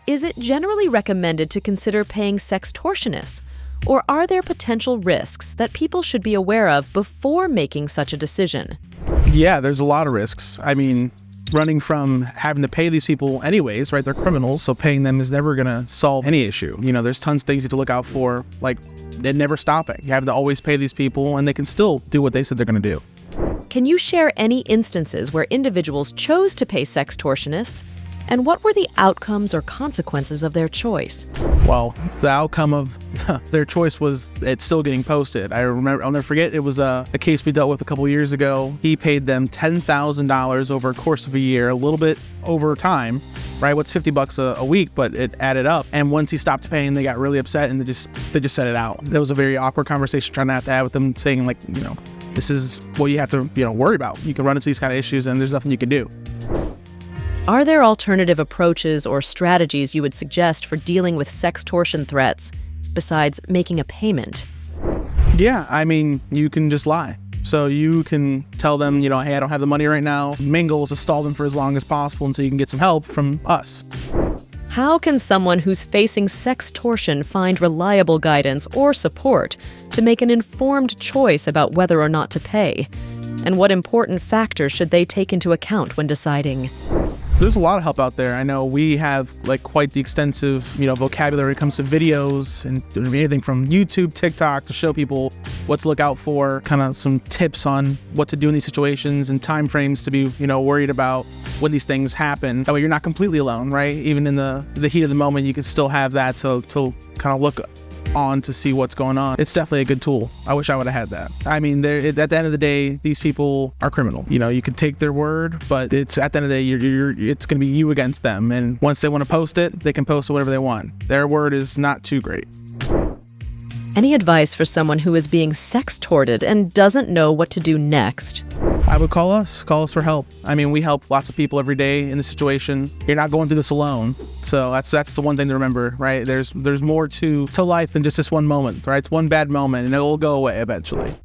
is it generally recommended to consider paying sextortionists? Or are there potential risks that people should be aware of before making such a decision? Yeah, there's a lot of risks. I mean, running from having to pay these people anyways, right? They're criminals, so paying them is never going to solve any issue. You know, there's tons of things you have to look out for, like they're never stopping. You have to always pay these people, and they can still do what they said they're going to do. Can you share any instances where individuals chose to pay sextortionists, and what were the outcomes or consequences of their choice? Well, the outcome of their choice was it's still getting posted. I'll never forget, it was a case we dealt with a couple years ago. He paid them $10,000 over a course of a year, a little bit over time, right? What's $50 a week, but it added up. And once he stopped paying, they got really upset and they just set it out. There was a very awkward conversation trying to have with them, saying like, you know, this is what you have to, worry about. You can run into these kind of issues and there's nothing you can do. Are there alternative approaches or strategies you would suggest for dealing with sextortion threats besides making a payment? Yeah, I mean, you can just lie. So you can tell them, hey, I don't have the money right now. The main goal is to stall them for as long as possible until you can get some help from us. How can someone who's facing sextortion find reliable guidance or support to make an informed choice about whether or not to pay? And what important factors should they take into account when deciding? There's a lot of help out there. I know we have quite the extensive, vocabulary when it comes to videos and anything from YouTube, TikTok to show people what to look out for, kind of some tips on what to do in these situations and time frames to be, worried about when these things happen. That way you're not completely alone, right? Even in the heat of the moment, you can still have that to kind of look on to see what's going on. It's definitely a good tool. I wish I would have had that. I mean, at the end of the day, these people are criminal. You can take their word, but it's at the end of the day, it's going to be you against them. And once they want to post it, they can post it whatever they want. Their word is not too great. Any advice for someone who is being sextorted and doesn't know what to do next? I would call us for help. I mean, we help lots of people every day in this situation. You're not going through this alone. So that's the one thing to remember, right? There's more to life than just this one moment, right? It's one bad moment and it will go away eventually.